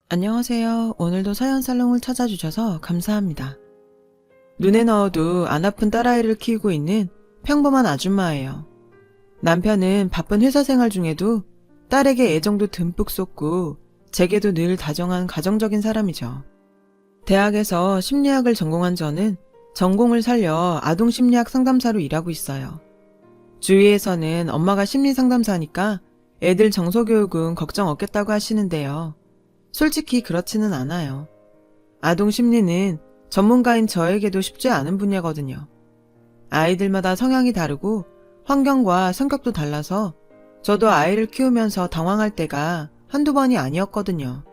안녕하세요. 오늘도 사연살롱을 찾아주셔서 감사합니다. 눈에 넣어도 안 아픈 딸아이를 키우고 있는 평범한 아줌마예요. 남편은 바쁜 회사 생활 중에도 딸에게 애정도 듬뿍 쏟고 제게도 늘 다정한 가정적인 사람이죠. 대학에서 심리학을 전공한 저는 전공을 살려 아동심리학 상담사로 일하고 있어요. 주위에서는 엄마가 심리상담사니까 애들 정서교육은 걱정 없겠다고 하시는데요. 솔직히 그렇지는 않아요. 아동 심리는 전문가인 저에게도 쉽지 않은 분야거든요. 아이들마다 성향이 다르고 환경과 성격도 달라서 저도 아이를 키우면서 당황할 때가 한두 번이 아니었거든요.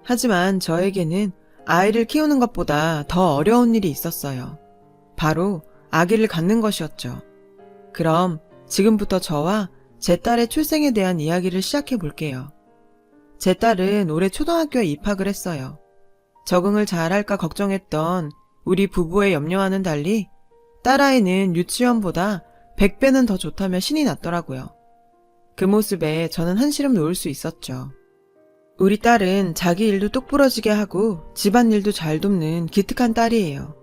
하지만 저에게는 아이를 키우는 것보다 더 어려운 일이 있었어요. 바로 아기를 갖는 것이었죠. 그럼 지금부터 저와 제 딸의 출생에 대한 이야기를 시작해 볼게요. 제 딸은 올해 초등학교에 입학을 했어요. 적응을 잘할까 걱정했던 우리 부부의 염려와는 달리 딸아이는 유치원보다 100배는 더 좋다며 신이 났더라고요. 그 모습에 저는 한시름 놓을 수 있었죠. 우리 딸은 자기 일도 똑부러지게 하고 집안일도 잘 돕는 기특한 딸이에요.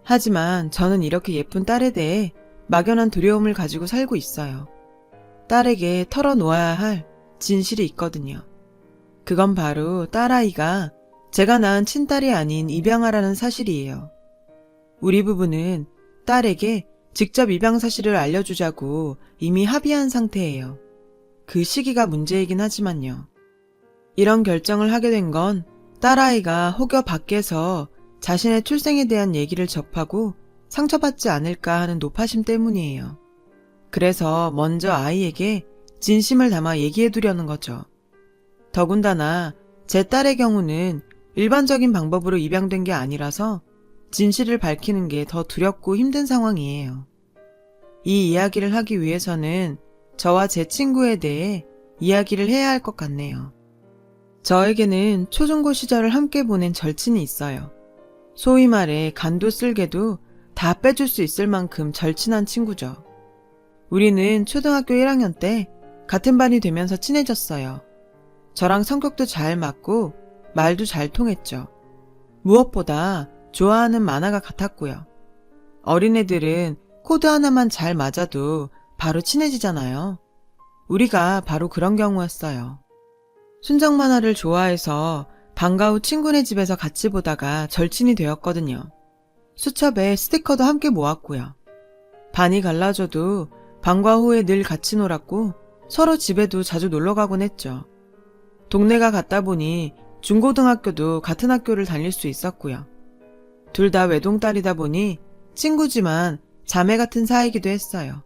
하지만 저는 이렇게 예쁜 딸에 대해 막연한 두려움을 가지고 살고 있어요. 딸에게 털어놓아야 할 진실이 있거든요. 그건 바로 딸아이가 제가 낳은 친딸이 아닌 입양아라는 사실이에요. 우리 부부는 딸에게 직접 입양 사실을 알려주자고 이미 합의한 상태예요. 그 시기가 문제이긴 하지만요. 이런 결정을 하게 된 건 딸아이가 혹여 밖에서 자신의 출생에 대한 얘기를 접하고 상처받지 않을까 하는 노파심 때문이에요. 그래서 먼저 아이에게 진심을 담아 얘기해두려는 거죠. 더군다나 제 딸의 경우는 일반적인 방법으로 입양된 게 아니라서 진실을 밝히는 게 더 두렵고 힘든 상황이에요. 이 이야기를 하기 위해서는 저와 제 친구에 대해 이야기를 해야 할 것 같네요. 저에게는 초중고 시절을 함께 보낸 절친이 있어요. 소위 말해 간도 쓸개도 다 빼줄 수 있을 만큼 절친한 친구죠. 우리는 초등학교 1학년 때 같은 반이 되면서 친해졌어요. 저랑 성격도 잘 맞고 말도 잘 통했죠. 무엇보다 좋아하는 만화가 같았고요. 어린애들은 코드 하나만 잘 맞아도 바로 친해지잖아요. 우리가 바로 그런 경우였어요. 순정 만화를 좋아해서 방과 후 친구네 집에서 같이 보다가 절친이 되었거든요. 수첩에 스티커도 함께 모았고요. 반이 갈라져도 방과 후에 늘 같이 놀았고 서로 집에도 자주 놀러 가곤 했죠. 동네가 같다 보니 중고등학교도 같은 학교를 다닐 수 있었고요. 둘 다 외동딸이다 보니 친구지만 자매 같은 사이기도 했어요.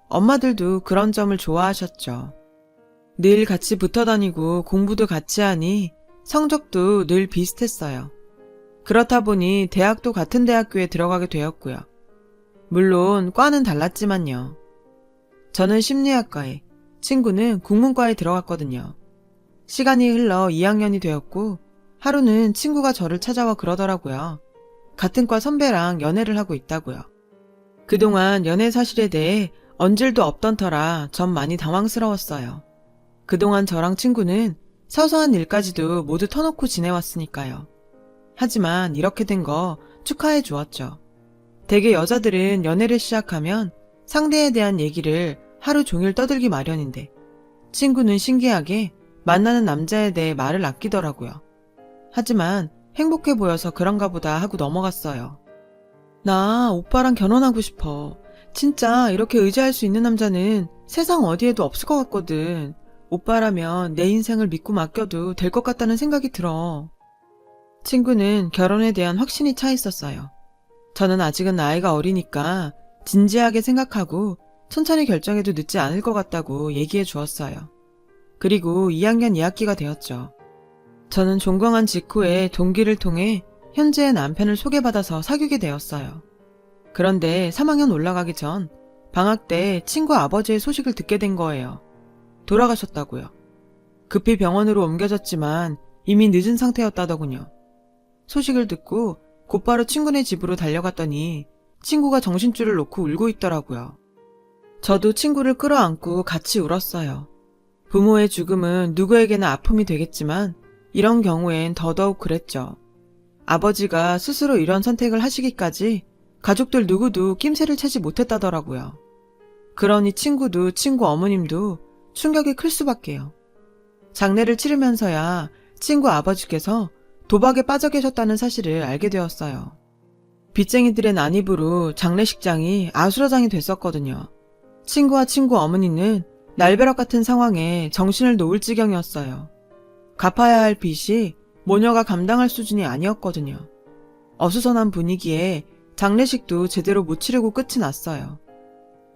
엄마들도 그런 점을 좋아하셨죠. 늘 같이 붙어 다니고 공부도 같이 하니 성적도 늘 비슷했어요. 그렇다 보니 대학도 같은 대학교에 들어가게 되었고요. 물론 과는 달랐지만요. 저는 심리학과에, 친구는 국문과에 들어갔거든요. 시간이 흘러 2학년이 되었고 하루는 친구가 저를 찾아와 그러더라고요. 같은 과 선배랑 연애를 하고 있다고요. 그동안 연애 사실에 대해 언질도 없던 터라 전 많이 당황스러웠어요. 그동안 저랑 친구는 사소한 일까지도 모두 터놓고 지내왔으니까요. 하지만 이렇게 된 거 축하해 주었죠. 대개 여자들은 연애를 시작하면 상대에 대한 얘기를 하루 종일 떠들기 마련인데 친구는 신기하게 만나는 남자에 대해 말을 아끼더라고요. 하지만 행복해 보여서 그런가 보다 하고 넘어갔어요. 나 오빠랑 결혼하고 싶어. 진짜 이렇게 의지할 수 있는 남자는 세상 어디에도 없을 것 같거든. 오빠라면 내 인생을 믿고 맡겨도 될 것 같다는 생각이 들어. 친구는 결혼에 대한 확신이 차 있었어요. 저는 아직은 나이가 어리니까 진지하게 생각하고 천천히 결정해도 늦지 않을 것 같다고 얘기해 주었어요. 그리고 2학년 2학기가 되었죠. 저는 종강한 직후에 동기를 통해 현재의 남편을 소개받아서 사귀게 되었어요. 그런데 3학년 올라가기 전 방학 때 친구 아버지의 소식을 듣게 된 거예요. 돌아가셨다고요. 급히 병원으로 옮겨졌지만 이미 늦은 상태였다더군요. 소식을 듣고 곧바로 친구네 집으로 달려갔더니 친구가 정신줄을 놓고 울고 있더라고요. 저도 친구를 끌어안고 같이 울었어요. 부모의 죽음은 누구에게나 아픔이 되겠지만 이런 경우엔 더더욱 그랬죠. 아버지가 스스로 이런 선택을 하시기까지 가족들 누구도 낌새를 채지 못했다더라고요. 그러니 친구도 친구 어머님도 충격이 클 수밖에요. 장례를 치르면서야 친구 아버지께서 도박에 빠져 계셨다는 사실을 알게 되었어요. 빚쟁이들의 난입으로 장례식장이 아수라장이 됐었거든요. 친구와 친구 어머니는 날벼락 같은 상황에 정신을 놓을 지경이었어요. 갚아야 할 빚이 모녀가 감당할 수준이 아니었거든요. 어수선한 분위기에 장례식도 제대로 못 치르고 끝이 났어요.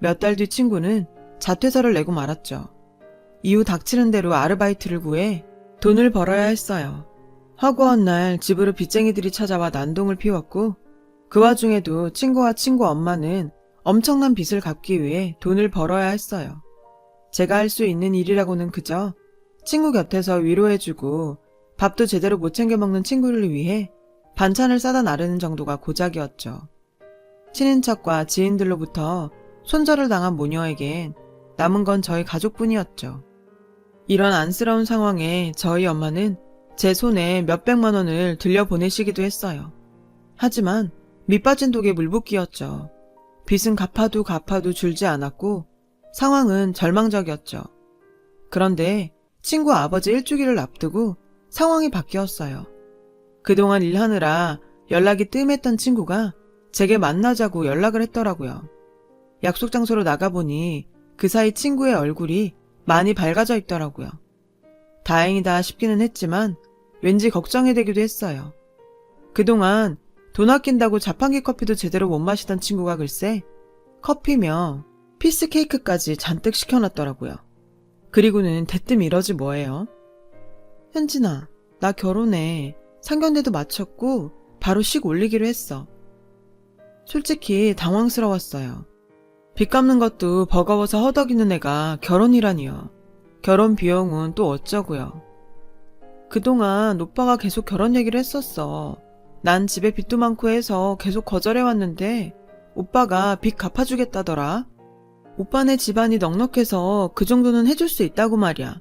몇 달 뒤 친구는 자퇴서를 내고 말았죠. 이후 닥치는 대로 아르바이트를 구해 돈을 벌어야 했어요. 허구한 날 집으로 빚쟁이들이 찾아와 난동을 피웠고 그 와중에도 친구와 친구 엄마는 엄청난 빚을 갚기 위해 돈을 벌어야 했어요. 제가 할 수 있는 일이라고는 그저 친구 곁에서 위로해주고 밥도 제대로 못 챙겨 먹는 친구를 위해 반찬을 싸다 나르는 정도가 고작이었죠. 친인척과 지인들로부터 손절을 당한 모녀에겐 남은 건 저희 가족뿐이었죠. 이런 안쓰러운 상황에 저희 엄마는 제 손에 몇백만 원을 들려보내시기도 했어요. 하지만 밑빠진 독에 물붓기였죠. 빚은 갚아도 줄지 않았고 상황은 절망적이었죠. 그런데 친구 아버지 일주기를 앞두고 상황이 바뀌었어요. 그동안 일하느라 연락이 뜸했던 친구가 제게 만나자고 연락을 했더라고요. 약속 장소로 나가보니 그 사이 친구의 얼굴이 많이 밝아져 있더라고요. 다행이다 싶기는 했지만 왠지 걱정이 되기도 했어요. 그동안 돈 아낀다고 자판기 커피도 제대로 못 마시던 친구가 글쎄 커피며 피스 케이크까지 잔뜩 시켜놨더라고요. 그리고는 대뜸 이러지 뭐예요? 현진아, 나 결혼해. 상견례도 마쳤고 바로 식 올리기로 했어. 솔직히 당황스러웠어요. 빚 갚는 것도 버거워서 허덕이는 애가 결혼이라니요. 결혼 비용은 또 어쩌고요. 그동안 오빠가 계속 결혼 얘기를 했었어. 난 집에 빚도 많고 해서 계속 거절해왔는데 오빠가 빚 갚아주겠다더라. 오빠네 집안이 넉넉해서 그 정도는 해줄 수 있다고 말이야.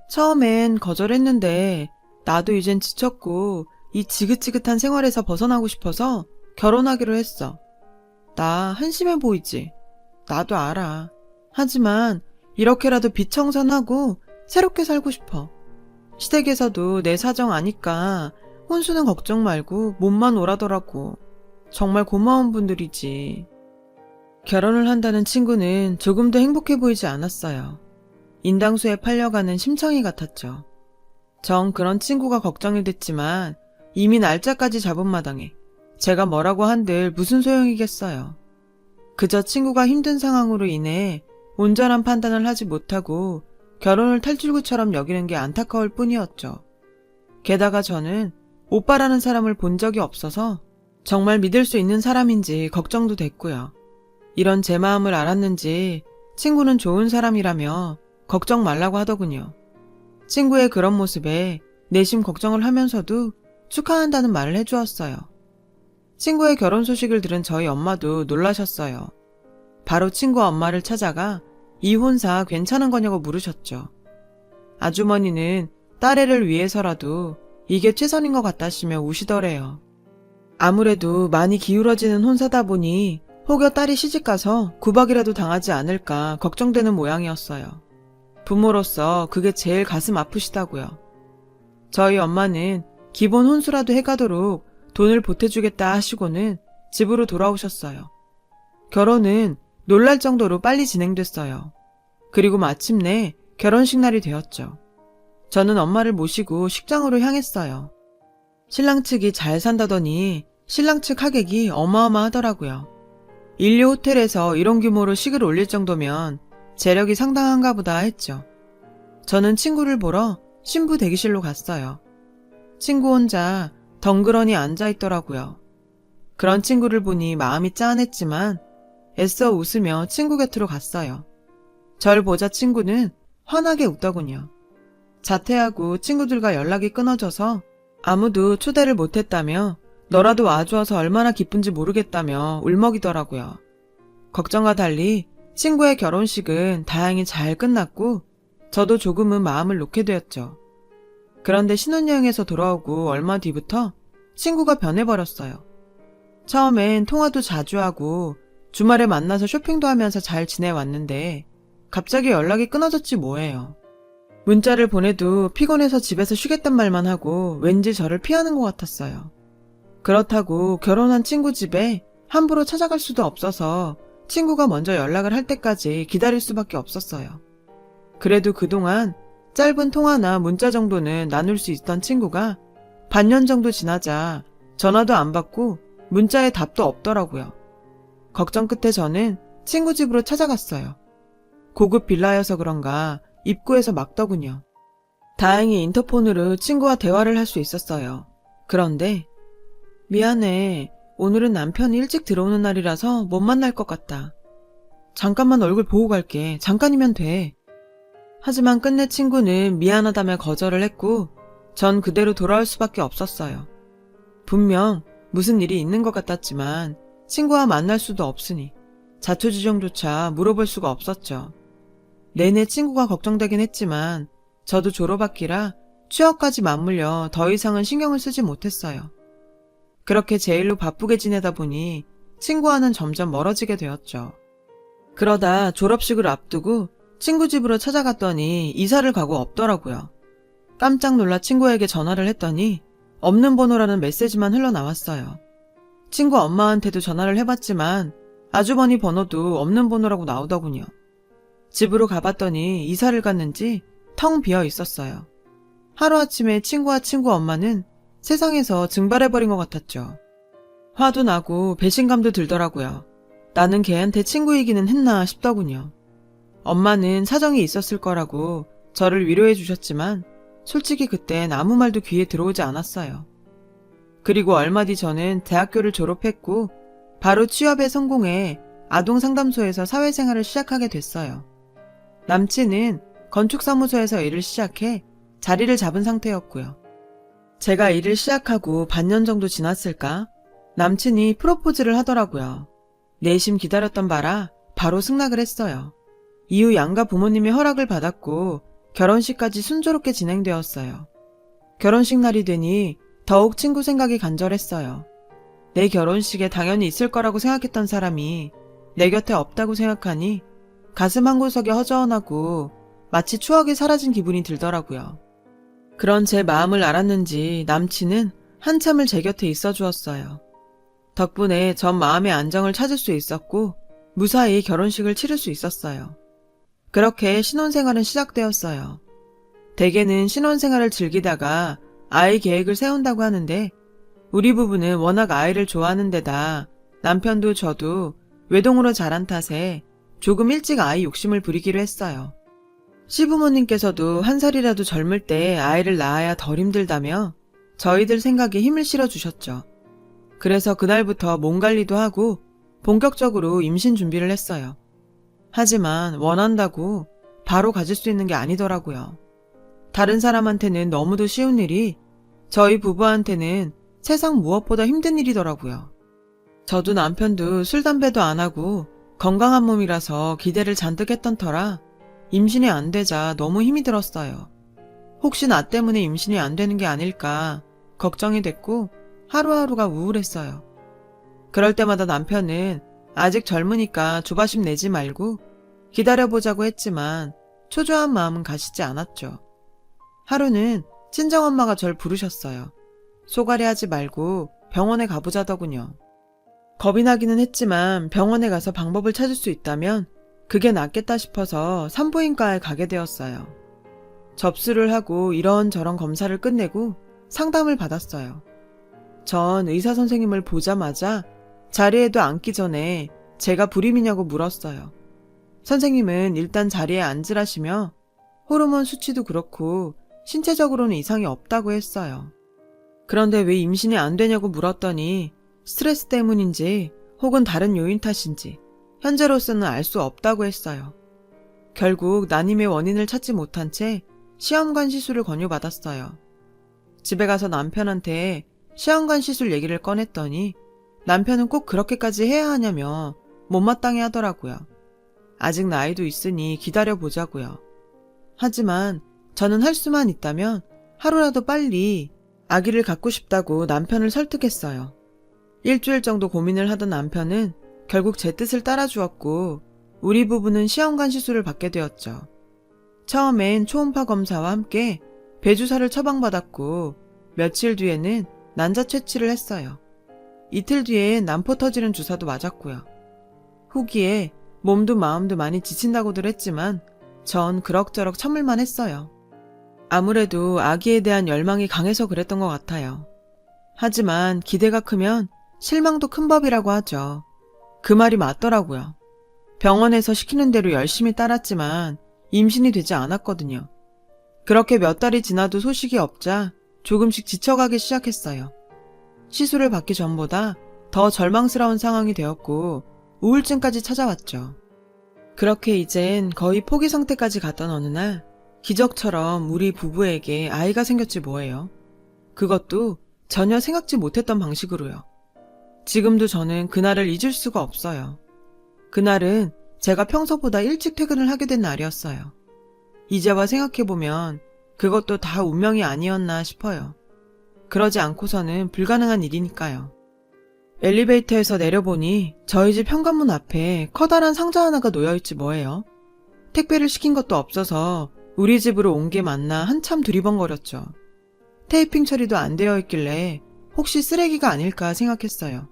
처음엔 거절했는데 나도 이젠 지쳤고 이 지긋지긋한 생활에서 벗어나고 싶어서 결혼하기로 했어. 나 한심해 보이지? 나도 알아. 하지만 이렇게라도 빚 청산하고 새롭게 살고 싶어. 시댁에서도 내 사정 아니까 혼수는 걱정 말고 몸만 오라더라고. 정말 고마운 분들이지. 결혼을 한다는 친구는 조금도 행복해 보이지 않았어요. 인당수에 팔려가는 심청이 같았죠. 정 그런 친구가 걱정이 됐지만 이미 날짜까지 잡은 마당에 제가 뭐라고 한들 무슨 소용이겠어요. 그저 친구가 힘든 상황으로 인해 온전한 판단을 하지 못하고 결혼을 탈출구처럼 여기는 게 안타까울 뿐이었죠. 게다가 저는 오빠라는 사람을 본 적이 없어서 정말 믿을 수 있는 사람인지 걱정도 됐고요. 이런 제 마음을 알았는지 친구는 좋은 사람이라며 걱정 말라고 하더군요. 친구의 그런 모습에 내심 걱정을 하면서도 축하한다는 말을 해주었어요. 친구의 결혼 소식을 들은 저희 엄마도 놀라셨어요. 바로 친구 엄마를 찾아가 이혼사 괜찮은 거냐고 물으셨죠. 아주머니는 딸애를 위해서라도 이게 최선인 것 같다시며 우시더래요. 아무래도 많이 기울어지는 혼사다 보니 혹여 딸이 시집가서 구박이라도 당하지 않을까 걱정되는 모양이었어요. 부모로서 그게 제일 가슴 아프시다고요. 저희 엄마는 기본 혼수라도 해가도록 돈을 보태주겠다 하시고는 집으로 돌아오셨어요. 결혼은 놀랄 정도로 빨리 진행됐어요. 그리고 마침내 결혼식 날이 되었죠. 저는 엄마를 모시고 식장으로 향했어요. 신랑 측이 잘 산다더니 신랑 측 하객이 어마어마하더라고요. 인류 호텔에서 이런 규모로 식을 올릴 정도면 재력이 상당한가 보다 했죠. 저는 친구를 보러 신부 대기실로 갔어요. 친구 혼자 덩그러니 앉아있더라고요. 그런 친구를 보니 마음이 짠했지만 애써 웃으며 친구 곁으로 갔어요. 절 보자 친구는 환하게 웃더군요. 자퇴하고 친구들과 연락이 끊어져서 아무도 초대를 못했다며 너라도 와주어서 얼마나 기쁜지 모르겠다며 울먹이더라고요. 걱정과 달리 친구의 결혼식은 다행히 잘 끝났고 저도 조금은 마음을 놓게 되었죠. 그런데 신혼여행에서 돌아오고 얼마 뒤부터 친구가 변해버렸어요. 처음엔 통화도 자주 하고 주말에 만나서 쇼핑도 하면서 잘 지내왔는데 갑자기 연락이 끊어졌지 뭐예요. 문자를 보내도 피곤해서 집에서 쉬겠단 말만 하고 왠지 저를 피하는 것 같았어요. 그렇다고 결혼한 친구 집에 함부로 찾아갈 수도 없어서 친구가 먼저 연락을 할 때까지 기다릴 수밖에 없었어요. 그래도 그동안 짧은 통화나 문자 정도는 나눌 수 있던 친구가 반년 정도 지나자 전화도 안 받고 문자에 답도 없더라고요. 걱정 끝에 저는 친구 집으로 찾아갔어요. 고급 빌라여서 그런가 입구에서 막더군요. 다행히 인터폰으로 친구와 대화를 할 수 있었어요. 그런데 미안해. 오늘은 남편이 일찍 들어오는 날이라서 못 만날 것 같다. 잠깐만 얼굴 보고 갈게. 잠깐이면 돼. 하지만 끝내 친구는 미안하다며 거절을 했고 전 그대로 돌아올 수밖에 없었어요. 분명 무슨 일이 있는 것 같았지만 친구와 만날 수도 없으니 자초지종조차 물어볼 수가 없었죠. 내내 친구가 걱정되긴 했지만 저도 졸업학기라 취업까지 맞물려 더 이상은 신경을 쓰지 못했어요. 그렇게 제 일로 바쁘게 지내다 보니 친구와는 점점 멀어지게 되었죠. 그러다 졸업식을 앞두고 친구 집으로 찾아갔더니 이사를 가고 없더라고요. 깜짝 놀라 친구에게 전화를 했더니 없는 번호라는 메시지만 흘러나왔어요. 친구 엄마한테도 전화를 해봤지만 아주버니 번호도 없는 번호라고 나오더군요. 집으로 가봤더니 이사를 갔는지 텅 비어 있었어요. 하루아침에 친구와 친구 엄마는 세상에서 증발해버린 것 같았죠. 화도 나고 배신감도 들더라고요. 나는 걔한테 친구이기는 했나 싶더군요. 엄마는 사정이 있었을 거라고 저를 위로해 주셨지만 솔직히 그땐 아무 말도 귀에 들어오지 않았어요. 그리고 얼마 뒤 저는 대학교를 졸업했고 바로 취업에 성공해 아동상담소에서 사회생활을 시작하게 됐어요. 남친은 건축사무소에서 일을 시작해 자리를 잡은 상태였고요. 제가 일을 시작하고 반년 정도 지났을까? 남친이 프로포즈를 하더라고요. 내심 기다렸던 바라 바로 승낙을 했어요. 이후 양가 부모님의 허락을 받았고 결혼식까지 순조롭게 진행되었어요. 결혼식 날이 되니 더욱 친구 생각이 간절했어요. 내 결혼식에 당연히 있을 거라고 생각했던 사람이 내 곁에 없다고 생각하니 가슴 한구석이 허전하고 마치 추억이 사라진 기분이 들더라고요. 그런 제 마음을 알았는지 남친은 한참을 제 곁에 있어 주었어요. 덕분에 전 마음의 안정을 찾을 수 있었고 무사히 결혼식을 치를 수 있었어요. 그렇게 신혼생활은 시작되었어요. 대개는 신혼생활을 즐기다가 아이 계획을 세운다고 하는데 우리 부부는 워낙 아이를 좋아하는 데다 남편도 저도 외동으로 자란 탓에 조금 일찍 아이 욕심을 부리기로 했어요. 시부모님께서도 한 살이라도 젊을 때 아이를 낳아야 덜 힘들다며 저희들 생각에 힘을 실어주셨죠. 그래서 그날부터 몸 관리도 하고 본격적으로 임신 준비를 했어요. 하지만 원한다고 바로 가질 수 있는 게 아니더라고요. 다른 사람한테는 너무도 쉬운 일이 저희 부부한테는 세상 무엇보다 힘든 일이더라고요. 저도 남편도 술, 담배도 안 하고 건강한 몸이라서 기대를 잔뜩 했던 터라 임신이 안 되자 너무 힘이 들었어요. 혹시 나 때문에 임신이 안 되는 게 아닐까 걱정이 됐고 하루하루가 우울했어요. 그럴 때마다 남편은 아직 젊으니까 조바심 내지 말고 기다려보자고 했지만 초조한 마음은 가시지 않았죠. 하루는 친정엄마가 절 부르셨어요. 소갈이 하지 말고 병원에 가보자더군요. 겁이 나기는 했지만 병원에 가서 방법을 찾을 수 있다면 그게 낫겠다 싶어서 산부인과에 가게 되었어요. 접수를 하고 이런저런 검사를 끝내고 상담을 받았어요. 전 의사 선생님을 보자마자 자리에도 앉기 전에 제가 불임이냐고 물었어요. 선생님은 일단 자리에 앉으라시며 호르몬 수치도 그렇고 신체적으로는 이상이 없다고 했어요. 그런데 왜 임신이 안 되냐고 물었더니 스트레스 때문인지 혹은 다른 요인 탓인지 현재로서는 알 수 없다고 했어요. 결국 난임의 원인을 찾지 못한 채 시험관 시술을 권유받았어요. 집에 가서 남편한테 시험관 시술 얘기를 꺼냈더니 남편은 꼭 그렇게까지 해야 하냐며 못마땅해 하더라고요. 아직 나이도 있으니 기다려보자고요. 하지만 저는 할 수만 있다면 하루라도 빨리 아기를 갖고 싶다고 남편을 설득했어요. 일주일 정도 고민을 하던 남편은 결국 제 뜻을 따라주었고 우리 부부는 시험관 시술을 받게 되었죠. 처음엔 초음파 검사와 함께 배주사를 처방받았고 며칠 뒤에는 난자 채취를 했어요. 이틀 뒤엔 난포 터지는 주사도 맞았고요. 후기에 몸도 마음도 많이 지친다고들 했지만 전 그럭저럭 참을만 했어요. 아무래도 아기에 대한 열망이 강해서 그랬던 것 같아요. 하지만 기대가 크면 실망도 큰 법이라고 하죠. 그 말이 맞더라고요. 병원에서 시키는 대로 열심히 따랐지만 임신이 되지 않았거든요. 그렇게 몇 달이 지나도 소식이 없자 조금씩 지쳐가기 시작했어요. 시술을 받기 전보다 더 절망스러운 상황이 되었고 우울증까지 찾아왔죠. 그렇게 이젠 거의 포기 상태까지 갔던 어느 날 기적처럼 우리 부부에게 아이가 생겼지 뭐예요. 그것도 전혀 생각지 못했던 방식으로요. 지금도 저는 그날을 잊을 수가 없어요. 그날은 제가 평소보다 일찍 퇴근을 하게 된 날이었어요. 이제와 생각해보면 그것도 다 운명이 아니었나 싶어요. 그러지 않고서는 불가능한 일이니까요. 엘리베이터에서 내려보니 저희 집 현관문 앞에 커다란 상자 하나가 놓여있지 뭐예요. 택배를 시킨 것도 없어서 우리 집으로 온 게 맞나 한참 두리번거렸죠. 테이핑 처리도 안 되어 있길래 혹시 쓰레기가 아닐까 생각했어요.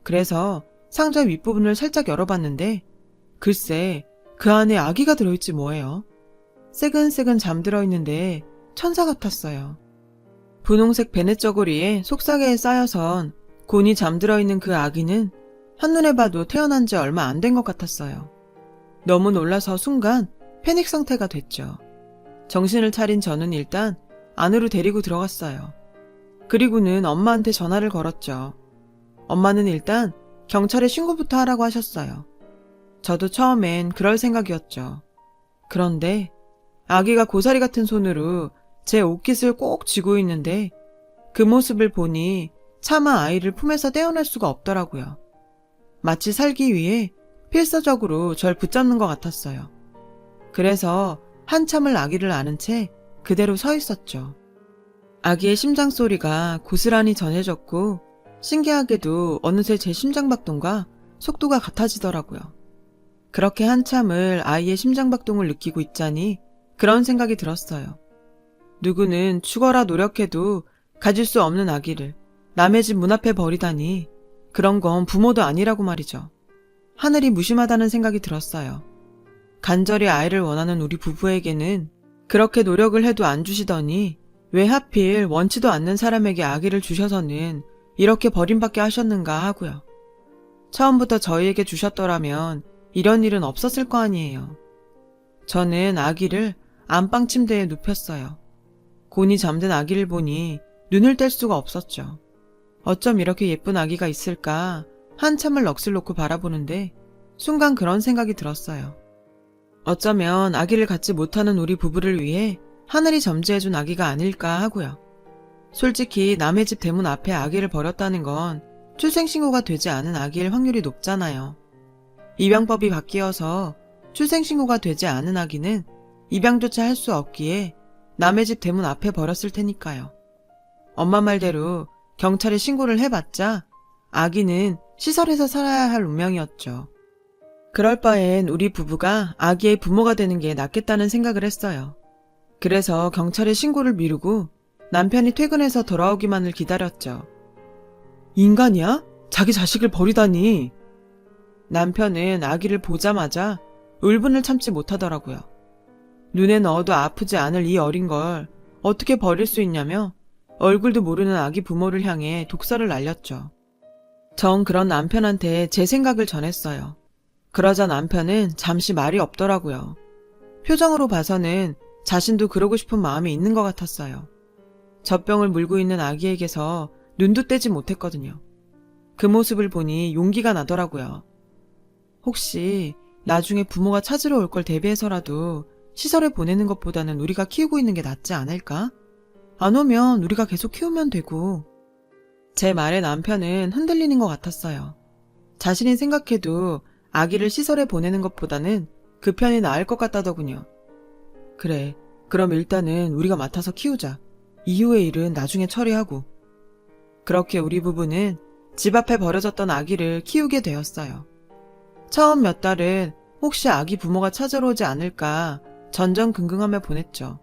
그래서 상자 윗부분을 살짝 열어봤는데 글쎄 그 안에 아기가 들어있지 뭐예요. 새근새근 잠들어 있는데 천사 같았어요. 분홍색 베넷 저고리에 속삭이에 쌓여선 곤히 잠들어 있는 그 아기는 한눈에 봐도 태어난 지 얼마 안 된 것 같았어요. 너무 놀라서 순간 패닉 상태가 됐죠. 정신을 차린 저는 일단 안으로 데리고 들어갔어요. 그리고는 엄마한테 전화를 걸었죠. 엄마는 일단 경찰에 신고부터 하라고 하셨어요. 저도 처음엔 그럴 생각이었죠. 그런데 아기가 고사리 같은 손으로 제 옷깃을 꼭 쥐고 있는데 그 모습을 보니 차마 아이를 품에서 떼어낼 수가 없더라고요. 마치 살기 위해 필사적으로 절 붙잡는 것 같았어요. 그래서 한참을 아기를 안은 채 그대로 서 있었죠. 아기의 심장 소리가 고스란히 전해졌고 신기하게도 어느새 제 심장박동과 속도가 같아지더라고요. 그렇게 한참을 아이의 심장박동을 느끼고 있자니 그런 생각이 들었어요. 누구는 죽어라 노력해도 가질 수 없는 아기를 남의 집 문 앞에 버리다니 그런 건 부모도 아니라고 말이죠. 하늘이 무심하다는 생각이 들었어요. 간절히 아이를 원하는 우리 부부에게는 그렇게 노력을 해도 안 주시더니 왜 하필 원치도 않는 사람에게 아기를 주셔서는 이렇게 버림받게 하셨는가 하고요. 처음부터 저희에게 주셨더라면 이런 일은 없었을 거 아니에요. 저는 아기를 안방 침대에 눕혔어요. 곤히 잠든 아기를 보니 눈을 뗄 수가 없었죠. 어쩜 이렇게 예쁜 아기가 있을까 한참을 넋을 놓고 바라보는데 순간 그런 생각이 들었어요. 어쩌면 아기를 갖지 못하는 우리 부부를 위해 하늘이 점지해준 아기가 아닐까 하고요. 솔직히 남의 집 대문 앞에 아기를 버렸다는 건 출생신고가 되지 않은 아기일 확률이 높잖아요. 입양법이 바뀌어서 출생신고가 되지 않은 아기는 입양조차 할 수 없기에 남의 집 대문 앞에 버렸을 테니까요. 엄마 말대로 경찰에 신고를 해봤자 아기는 시설에서 살아야 할 운명이었죠. 그럴 바엔 우리 부부가 아기의 부모가 되는 게 낫겠다는 생각을 했어요. 그래서 경찰에 신고를 미루고 남편이 퇴근해서 돌아오기만을 기다렸죠. 인간이야? 자기 자식을 버리다니. 남편은 아기를 보자마자 울분을 참지 못하더라고요. 눈에 넣어도 아프지 않을 이 어린 걸 어떻게 버릴 수 있냐며 얼굴도 모르는 아기 부모를 향해 독설을 날렸죠. 전 그런 남편한테 제 생각을 전했어요. 그러자 남편은 잠시 말이 없더라고요. 표정으로 봐서는 자신도 그러고 싶은 마음이 있는 것 같았어요. 젖병을 물고 있는 아기에게서 눈도 떼지 못했거든요. 그 모습을 보니 용기가 나더라고요. 혹시 나중에 부모가 찾으러 올 걸 대비해서라도 시설에 보내는 것보다는 우리가 키우고 있는 게 낫지 않을까? 안 오면 우리가 계속 키우면 되고. 제 말에 남편은 흔들리는 것 같았어요. 자신이 생각해도 아기를 시설에 보내는 것보다는 그 편이 나을 것 같다더군요. 그래, 그럼 일단은 우리가 맡아서 키우자. 이후의 일은 나중에 처리하고. 그렇게 우리 부부는 집 앞에 버려졌던 아기를 키우게 되었어요. 처음 몇 달은 혹시 아기 부모가 찾으러 오지 않을까 전전긍긍하며 보냈죠.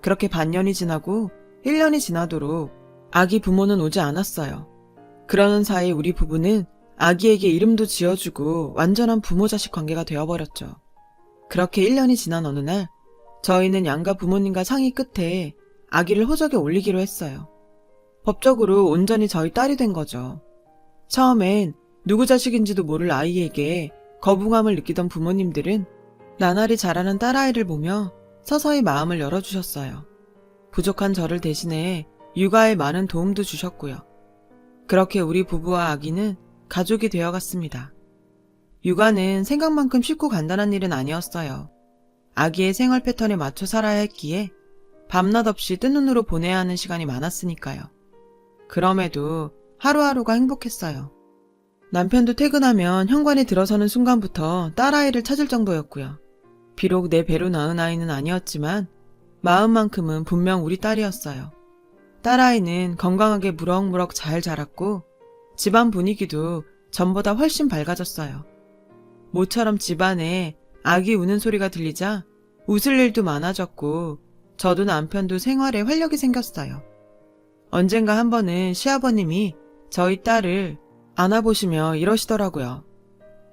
그렇게 반년이 지나고 1년이 지나도록 아기 부모는 오지 않았어요. 그러는 사이 우리 부부는 아기에게 이름도 지어주고 완전한 부모-자식 관계가 되어버렸죠. 그렇게 1년이 지난 어느 날 저희는 양가 부모님과 상의 끝에 아기를 호적에 올리기로 했어요. 법적으로 온전히 저희 딸이 된 거죠. 처음엔 누구 자식인지도 모를 아이에게 거부감을 느끼던 부모님들은 나날이 자라는 딸아이를 보며 서서히 마음을 열어주셨어요. 부족한 저를 대신해 육아에 많은 도움도 주셨고요. 그렇게 우리 부부와 아기는 가족이 되어갔습니다. 육아는 생각만큼 쉽고 간단한 일은 아니었어요. 아기의 생활 패턴에 맞춰 살아야 했기에 밤낮 없이 뜬 눈으로 보내야 하는 시간이 많았으니까요. 그럼에도 하루하루가 행복했어요. 남편도 퇴근하면 현관에 들어서는 순간부터 딸아이를 찾을 정도였고요. 비록 내 배로 낳은 아이는 아니었지만 마음만큼은 분명 우리 딸이었어요. 딸아이는 건강하게 무럭무럭 잘 자랐고 집안 분위기도 전보다 훨씬 밝아졌어요. 모처럼 집안에 아기 우는 소리가 들리자 웃을 일도 많아졌고 저도 남편도 생활에 활력이 생겼어요. 언젠가 한 번은 시아버님이 저희 딸을 안아보시며 이러시더라고요.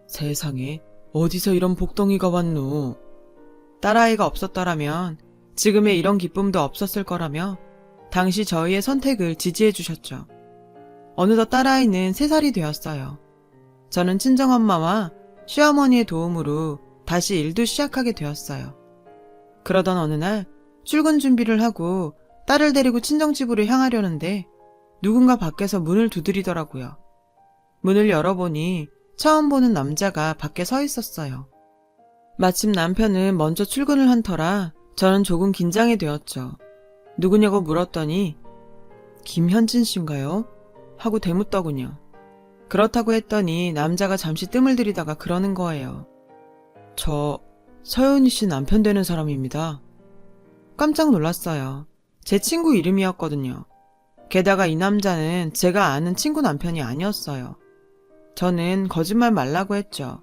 세상에 어디서 이런 복덩이가 왔노. 딸아이가 없었더라면 지금의 이런 기쁨도 없었을 거라며 당시 저희의 선택을 지지해 주셨죠. 어느덧 딸아이는 3살이 되었어요. 저는 친정엄마와 시어머니의 도움으로 다시 일도 시작하게 되었어요. 그러던 어느 날 출근 준비를 하고 딸을 데리고 친정집으로 향하려는데 누군가 밖에서 문을 두드리더라고요. 문을 열어보니 처음 보는 남자가 밖에 서 있었어요. 마침 남편은 먼저 출근을 한 터라 저는 조금 긴장이 되었죠. 누구냐고 물었더니 김현진 씨인가요? 하고 대묻더군요. 그렇다고 했더니 남자가 잠시 뜸을 들이다가 그러는 거예요. 저 서연희 씨 남편 되는 사람입니다. 깜짝 놀랐어요. 제 친구 이름이었거든요. 게다가 이 남자는 제가 아는 친구 남편이 아니었어요. 저는 거짓말 말라고 했죠.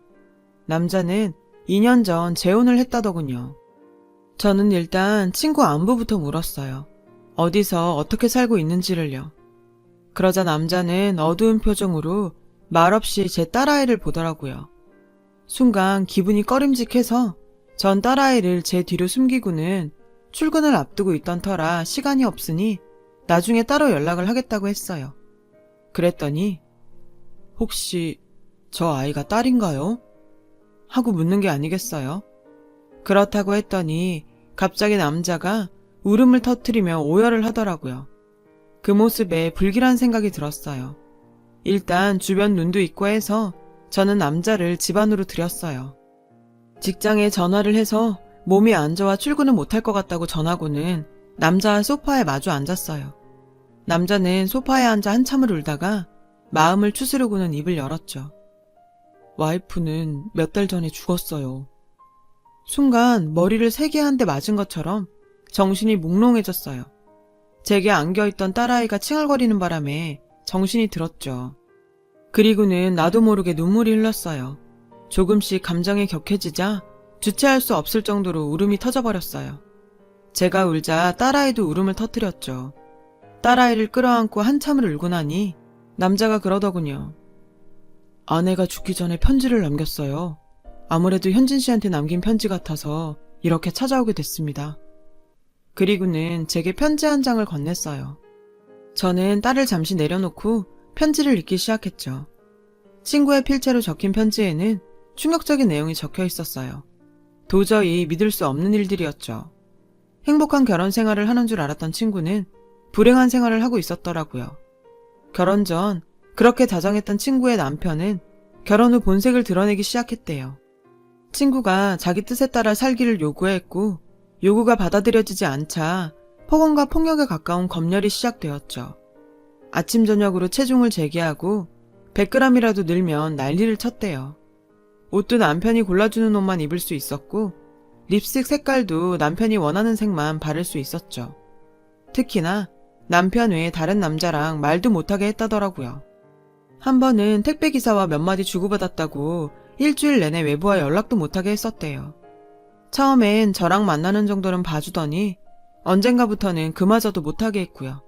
남자는 2년 전 재혼을 했다더군요. 저는 일단 친구 안부부터 물었어요. 어디서 어떻게 살고 있는지를요. 그러자 남자는 어두운 표정으로 말없이 제 딸아이를 보더라고요. 순간 기분이 꺼림직해서 전 딸아이를 제 뒤로 숨기고는 출근을 앞두고 있던 터라 시간이 없으니 나중에 따로 연락을 하겠다고 했어요. 그랬더니 혹시 저 아이가 딸인가요? 하고 묻는 게 아니겠어요? 그렇다고 했더니 갑자기 남자가 울음을 터뜨리며 오열을 하더라고요. 그 모습에 불길한 생각이 들었어요. 일단 주변 눈도 있고 해서 저는 남자를 집 안으로 들였어요. 직장에 전화를 해서 몸이 안 좋아 출근을 못할 것 같다고 전하고는 남자와 소파에 마주 앉았어요. 남자는 소파에 앉아 한참을 울다가 마음을 추스르고는 입을 열었죠. 와이프는 몇 달 전에 죽었어요. 순간 머리를 세게 한 대 맞은 것처럼 정신이 몽롱해졌어요. 제게 안겨있던 딸아이가 칭얼거리는 바람에 정신이 들었죠. 그리고는 나도 모르게 눈물이 흘렀어요. 조금씩 감정이 격해지자 주체할 수 없을 정도로 울음이 터져버렸어요. 제가 울자 딸아이도 울음을 터뜨렸죠. 딸아이를 끌어안고 한참을 울고 나니 남자가 그러더군요. 아내가 죽기 전에 편지를 남겼어요. 아무래도 현진 씨한테 남긴 편지 같아서 이렇게 찾아오게 됐습니다. 그리고는 제게 편지 한 장을 건넸어요. 저는 딸을 잠시 내려놓고 편지를 읽기 시작했죠. 친구의 필체로 적힌 편지에는 충격적인 내용이 적혀 있었어요. 도저히 믿을 수 없는 일들이었죠. 행복한 결혼 생활을 하는 줄 알았던 친구는 불행한 생활을 하고 있었더라고요. 결혼 전 그렇게 다정했던 친구의 남편은 결혼 후 본색을 드러내기 시작했대요. 친구가 자기 뜻에 따라 살기를 요구했고 요구가 받아들여지지 않자 폭언과 폭력에 가까운 검열이 시작되었죠. 아침 저녁으로 체중을 재기하고 100g이라도 늘면 난리를 쳤대요. 옷도 남편이 골라주는 옷만 입을 수 있었고 립스틱 색깔도 남편이 원하는 색만 바를 수 있었죠. 특히나 남편 외에 다른 남자랑 말도 못하게 했다더라고요. 한 번은 택배기사와 몇 마디 주고받았다고 일주일 내내 외부와 연락도 못하게 했었대요. 처음엔 저랑 만나는 정도는 봐주더니 언젠가부터는 그마저도 못하게 했고요.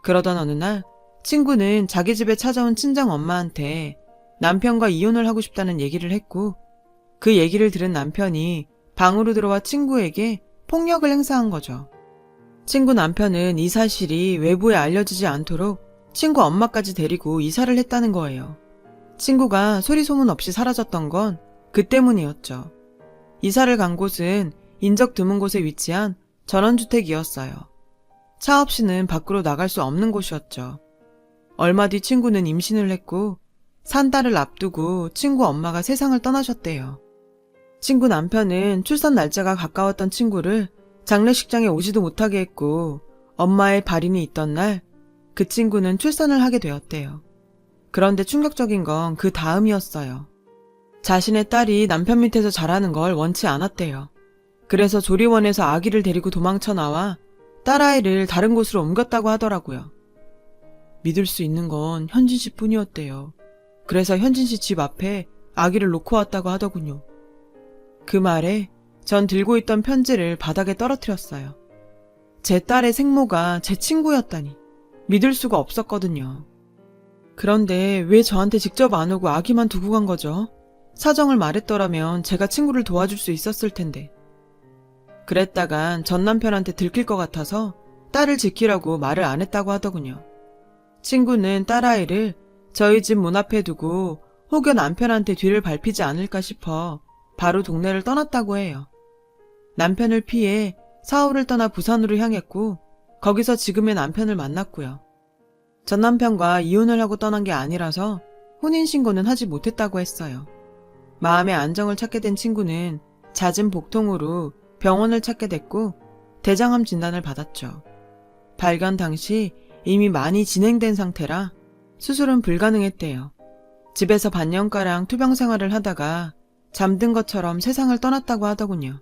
그러던 어느 날 친구는 자기 집에 찾아온 친정 엄마한테 남편과 이혼을 하고 싶다는 얘기를 했고, 그 얘기를 들은 남편이 방으로 들어와 친구에게 폭력을 행사한 거죠. 친구 남편은 이 사실이 외부에 알려지지 않도록 친구 엄마까지 데리고 이사를 했다는 거예요. 친구가 소리 소문 없이 사라졌던 건 그 때문이었죠. 이사를 간 곳은 인적 드문 곳에 위치한 전원주택이었어요. 차 없이는 밖으로 나갈 수 없는 곳이었죠. 얼마 뒤 친구는 임신을 했고 산 달을 앞두고 친구 엄마가 세상을 떠나셨대요. 친구 남편은 출산 날짜가 가까웠던 친구를 장례식장에 오지도 못하게 했고, 엄마의 발인이 있던 날 그 친구는 출산을 하게 되었대요. 그런데 충격적인 건 그 다음이었어요. 자신의 딸이 남편 밑에서 자라는 걸 원치 않았대요. 그래서 조리원에서 아기를 데리고 도망쳐 나와 딸아이를 다른 곳으로 옮겼다고 하더라고요. 믿을 수 있는 건 현진 씨 뿐이었대요. 그래서 현진 씨 집 앞에 아기를 놓고 왔다고 하더군요. 그 말에 전 들고 있던 편지를 바닥에 떨어뜨렸어요. 제 딸의 생모가 제 친구였다니 믿을 수가 없었거든요. 그런데 왜 저한테 직접 안 오고 아기만 두고 간 거죠? 사정을 말했더라면 제가 친구를 도와줄 수 있었을 텐데. 그랬다간 전 남편한테 들킬 것 같아서 딸을 지키라고 말을 안 했다고 하더군요. 친구는 딸아이를 저희 집 문 앞에 두고 혹여 남편한테 뒤를 밟히지 않을까 싶어 바로 동네를 떠났다고 해요. 남편을 피해 서울을 떠나 부산으로 향했고 거기서 지금의 남편을 만났고요. 전 남편과 이혼을 하고 떠난 게 아니라서 혼인신고는 하지 못했다고 했어요. 마음의 안정을 찾게 된 친구는 잦은 복통으로 병원을 찾게 됐고 대장암 진단을 받았죠. 발견 당시 이미 많이 진행된 상태라 수술은 불가능했대요. 집에서 반년가량 투병 생활을 하다가 잠든 것처럼 세상을 떠났다고 하더군요.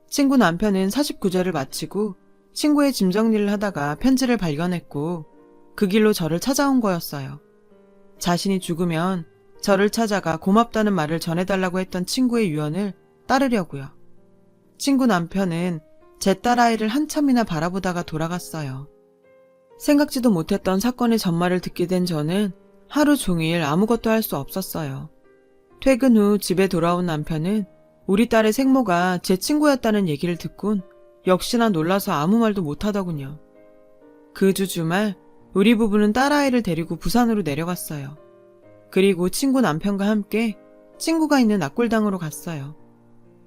친구 남편은 49제를 마치고 친구의 짐 정리를 하다가 편지를 발견했고 그 길로 저를 찾아온 거였어요. 자신이 죽으면 저를 찾아가 고맙다는 말을 전해달라고 했던 친구의 유언을 따르려고요. 친구 남편은 제 딸아이를 한참이나 바라보다가 돌아갔어요. 생각지도 못했던 사건의 전말을 듣게 된 저는 하루 종일 아무것도 할 수 없었어요. 퇴근 후 집에 돌아온 남편은 우리 딸의 생모가 제 친구였다는 얘기를 듣곤 역시나 놀라서 아무 말도 못하더군요. 그 주 주말 우리 부부는 딸아이를 데리고 부산으로 내려갔어요. 그리고 친구 남편과 함께 친구가 있는 낙골당으로 갔어요.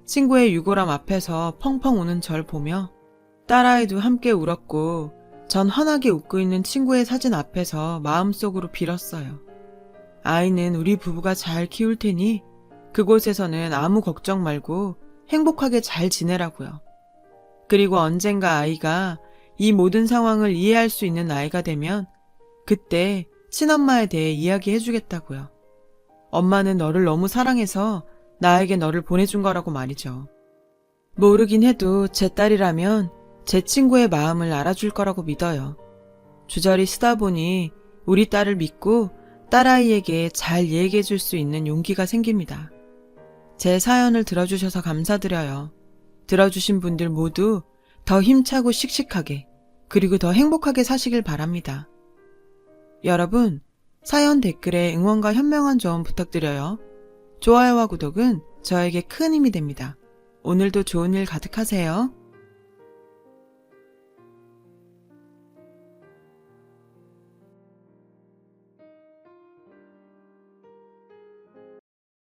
친구의 유골함 앞에서 펑펑 우는 절 보며 딸아이도 함께 울었고 전 환하게 웃고 있는 친구의 사진 앞에서 마음속으로 빌었어요. 아이는 우리 부부가 잘 키울 테니 그곳에서는 아무 걱정 말고 행복하게 잘 지내라고요. 그리고 언젠가 아이가 이 모든 상황을 이해할 수 있는 나이가 되면 그때 친엄마에 대해 이야기해주겠다고요. 엄마는 너를 너무 사랑해서 나에게 너를 보내준 거라고 말이죠. 모르긴 해도 제 딸이라면 제 친구의 마음을 알아줄 거라고 믿어요. 주저리 쓰다 보니 우리 딸을 믿고 딸아이에게 잘 얘기해줄 수 있는 용기가 생깁니다. 제 사연을 들어주셔서 감사드려요. 들어주신 분들 모두 더 힘차고 씩씩하게 그리고 더 행복하게 사시길 바랍니다. 여러분, 사연 댓글에 응원과 현명한 조언 부탁드려요. 좋아요와 구독은 저에게 큰 힘이 됩니다. 오늘도 좋은 일 가득하세요.